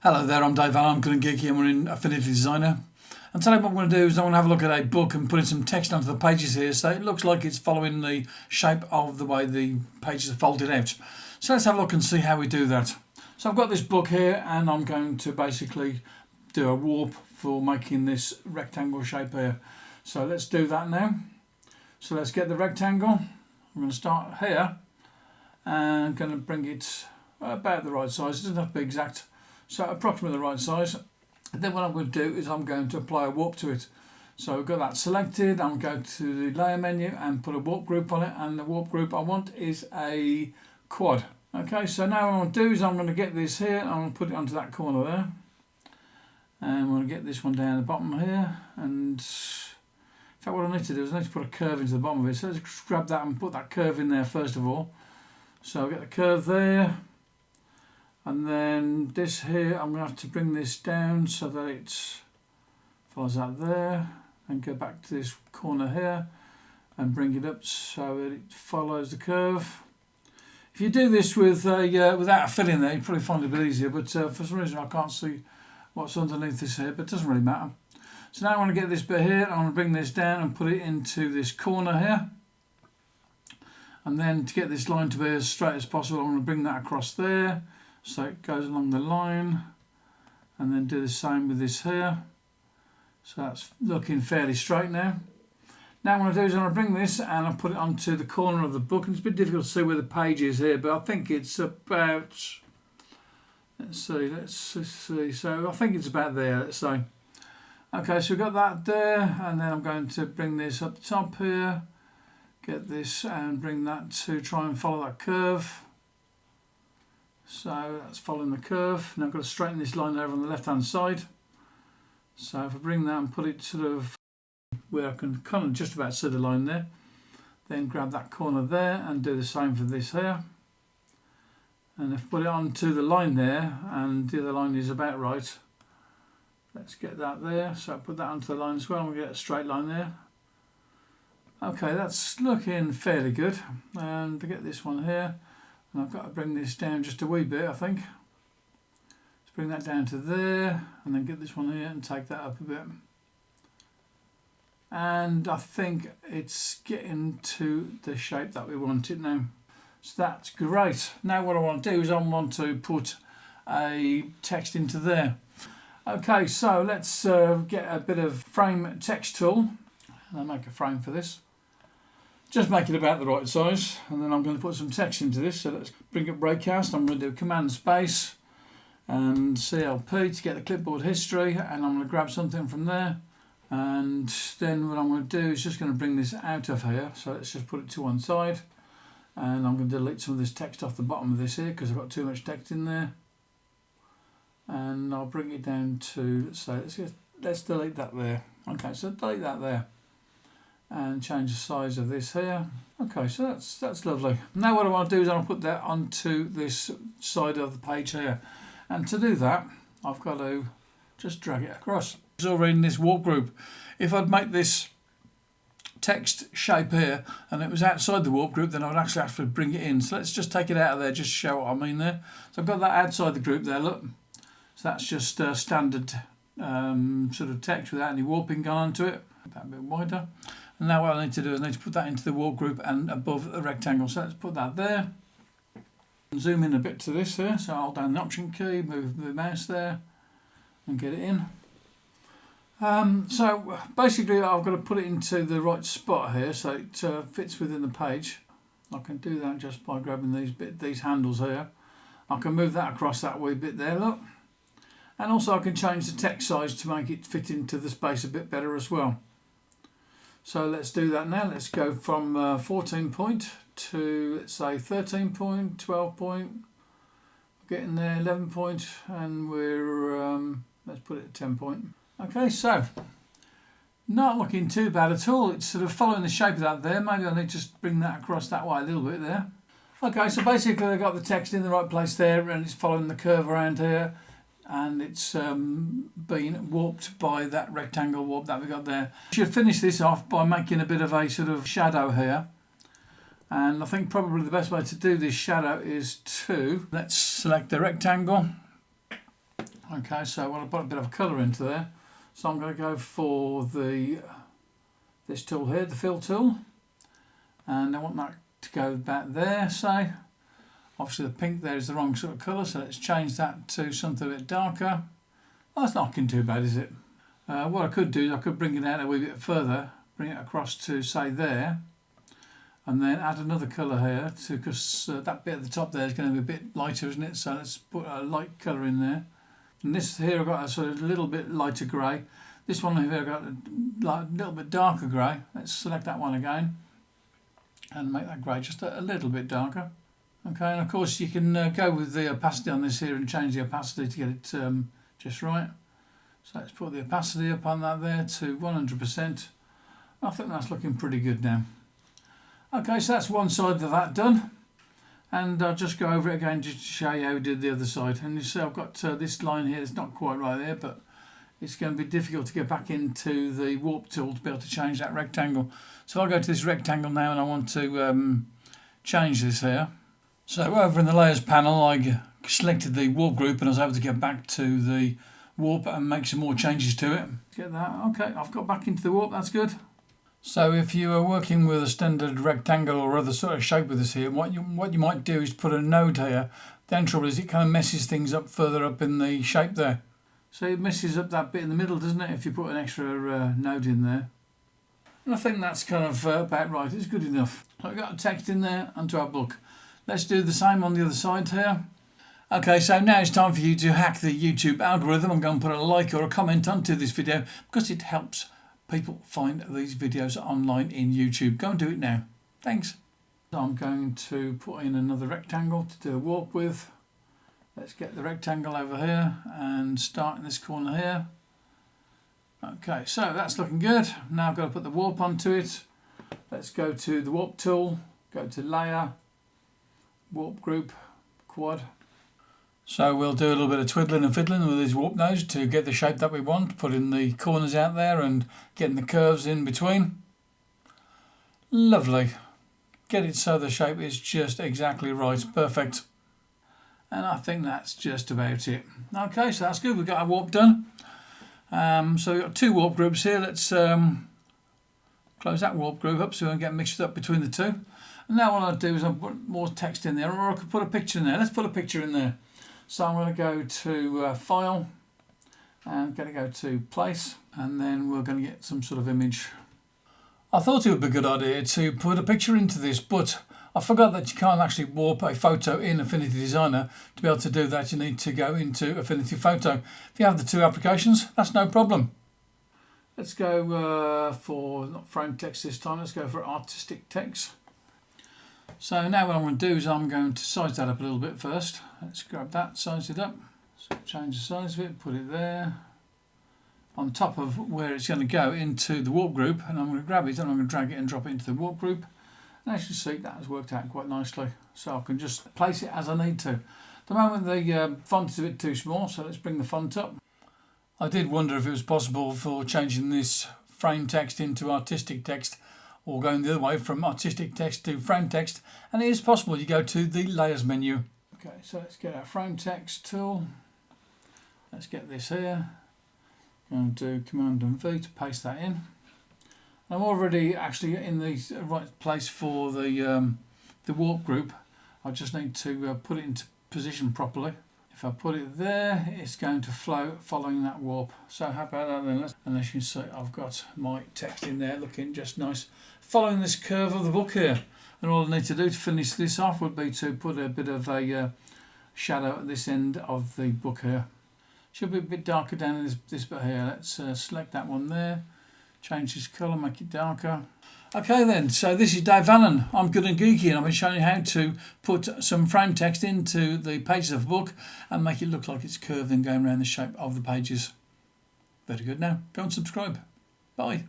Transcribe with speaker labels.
Speaker 1: Hello there, I'm Dave and I'm Good and Geeky and we're in Affinity Designer. And today what I'm going to do is I'm going to have a look at a book and put in some text onto the pages here so it looks like it's following the shape of the way the pages are folded out. So let's have a look and see how we do that. So I've got this book here and I'm going to basically do a warp for making this rectangle shape here. So let's do that now. So let's get the rectangle. I'm going to start here and I'm going to bring it about the right size. It doesn't have to be exact. So approximately the right size. And then what I'm going to do is I'm going to apply a warp to it. So I've got that selected. I'm going to the layer menu and put a warp group on it. And the warp group I want is a quad. Okay, so now what I'm going to do is I'm going to get this here. I'm going to put it onto that corner there. And I'm going to get this one down the bottom here. And in fact what I need to do is I need to put a curve into the bottom of it. So let's grab that and put that curve in there first of all. So I'll get the curve there. And then this here, I'm going to have to bring this down so that it follows that there, and go back to this corner here and bring it up so that it follows the curve. If you do this with without a fill in there, you probably find it a bit easier, but for some reason I can't see what's underneath this here, but it doesn't really matter. So now I want to get this bit here, I'm going to bring this down and put it into this corner here. And then to get this line to be as straight as possible, I'm going to bring that across there. So it goes along the line and then do the same with this here. So that's looking fairly straight now. Now what I'm going to do is I'm going to bring this and I'll put it onto the corner of the book. And it's a bit difficult to see where the page is here, but I think it's about, let's see. So I think it's about there, let's say. Okay, so we've got that there, and then I'm going to bring this up the top here, get this and bring that to try and follow that curve. So that's following the curve. Now I've got to straighten this line over on the left hand side. So if I bring that and put it sort of where I can kind of just about see the line there, then grab that corner there and do the same for this here. And if I put it onto the line there and the other line is about right, let's get that there. So I put that onto the line as well and we get a straight line there. Okay, that's looking fairly good. And to get this one here, and I've got to bring this down just a wee bit, I think. Let's bring that down to there, and then get this one here and take that up a bit. And I think it's getting to the shape that we want it now. So that's great. Now what I want to do is I want to put a text into there. Okay, so let's get a bit of frame text tool, and I'll make a frame for this. Just make it about the right size, and then I'm going to put some text into this. So let's bring up Breakcast. I'm going to do Command Space and CLP to get the clipboard history, and I'm going to grab something from there. And then what I'm going to do is just going to bring this out of here. So let's just put it to one side, and I'm going to delete some of this text off the bottom of this here because I've got too much text in there. And I'll bring it down to, let's delete that there. Okay, so delete that there. And change the size of this here. Okay, so that's lovely. Now what I want to do is I'll put that onto this side of the page here. And to do that, I've got to just drag it across. It's already in this warp group. If I'd make this text shape here and it was outside the warp group, then I would actually have to bring it in. So let's just take it out of there, just to show what I mean there. So I've got that outside the group there, look. So that's just standard sort of text without any warping going onto it. That a bit wider. And now what I need to do is I need to put that into the warp group and above the rectangle. So let's put that there. Zoom in a bit to this here. So I'll hold down the Option key, move the mouse there and get it in. So basically I've got to put it into the right spot here so it fits within the page. I can do that just by grabbing these handles here. I can move that across that wee bit there, look. And also I can change the text size to make it fit into the space a bit better as well. So let's do that now. Let's go from 14 point to, let's say, 13 point, 12 point. We're getting there, 11 point, and we're, let's put it at 10 point. Okay, so not looking too bad at all. It's sort of following the shape of that there. Maybe I need to just bring that across that way a little bit there. Okay, so basically I've got the text in the right place there and it's following the curve around here. And it's been warped by that rectangle warp that we got there. I should finish this off by making a bit of a sort of shadow here. And I think probably the best way to do this shadow is to, let's select the rectangle. Okay, so I want to put a bit of colour into there. So I'm going to go for this tool here, the fill tool. And I want that to go back there, say. Obviously the pink there is the wrong sort of colour, so let's change that to something a bit darker. Well, that's not looking too bad, is it? What I could do is I could bring it out a wee bit further, bring it across to, say, there. And then add another colour here, because that bit at the top there is going to be a bit lighter, isn't it? So let's put a light colour in there. And this here I've got a sort of little bit lighter grey. This one here I've got a little bit darker grey. Let's select that one again and make that grey just a little bit darker. Okay, and of course you can go with the opacity on this here and change the opacity to get it just right. So let's put the opacity up on that there to 100%. I think that's looking pretty good now. Okay, so that's one side of that done. And I'll just go over it again just to show you how we did the other side. And you see I've got this line here that's not quite right there, but it's going to be difficult to get back into the warp tool to be able to change that rectangle. So I'll go to this rectangle now and I want to change this here. So over in the layers panel I selected the warp group and I was able to get back to the warp and make some more changes to it. Get that. Okay, I've got back into the warp, that's good. So if you are working with a standard rectangle or other sort of shape with this here, what you might do is put a node here. The only trouble is it kind of messes things up further up in the shape there. So it messes up that bit in the middle, doesn't it, if you put an extra node in there. And I think that's kind of about right, it's good enough. So I've got a text in there onto our book. Let's do the same on the other side here. Okay, so now it's time for you to hack the YouTube algorithm. I'm going to put a like or a comment onto this video because it helps people find these videos online in YouTube. Go and do it now. Thanks. So I'm going to put in another rectangle to do a warp with. Let's get the rectangle over here and start in this corner here. Okay, so that's looking good. Now I've got to put the warp onto it. Let's go to the warp tool, go to layer, warp group, quad. So we'll do a little bit of twiddling and fiddling with these warp nodes to get the shape that we want, putting the corners out there and getting the curves in between. Lovely. Get it so the shape is just exactly right, perfect. And I think that's just about it. Okay, so that's good, we've got our warp done. So we've got two warp groups here. Let's close that warp group up so we don't get mixed up between the two. And now what I'll do is I'll put more text in there, or I could put a picture in there. Let's put a picture in there. So I'm going to go to File, and I'm going to go to Place, and then we're going to get some sort of image. I thought it would be a good idea to put a picture into this, but I forgot that you can't actually warp a photo in Affinity Designer. To be able to do that, you need to go into Affinity Photo. If you have the two applications, that's no problem. Let's go for, not frame text this time, let's go for artistic text. So now what I'm going to do is I'm going to size that up a little bit first. Let's grab that, size it up. So change the size of it, put it there. On top of where it's going to go into the warp group, and I'm going to grab it and I'm going to drag it and drop it into the warp group. And as you see, that has worked out quite nicely. So I can just place it as I need to. At the moment the font is a bit too small, so let's bring the font up. I did wonder if it was possible for changing this frame text into artistic text, or going the other way from artistic text to frame text, and it is possible. You go to the layers menu. Okay, so let's get our frame text tool. Let's get this here. Going to do Command and V to paste that in. I'm already actually in the right place for the warp group. I just need to put it into position properly. If I put it there, it's going to flow following that warp. So how about that then? And as you can see, I've got my text in there looking just nice, following this curve of the book here. And all I need to do to finish this off would be to put a bit of a shadow at this end of the book here. Should be a bit darker down in this bit here. Let's select that one there. Change this colour, make it darker. Okay then, so this is Dave Allen. I'm Good and Geeky, and I've been showing you how to put some frame text into the pages of a book and make it look like it's curved and going around the shape of the pages. Very good now. Go and subscribe. Bye.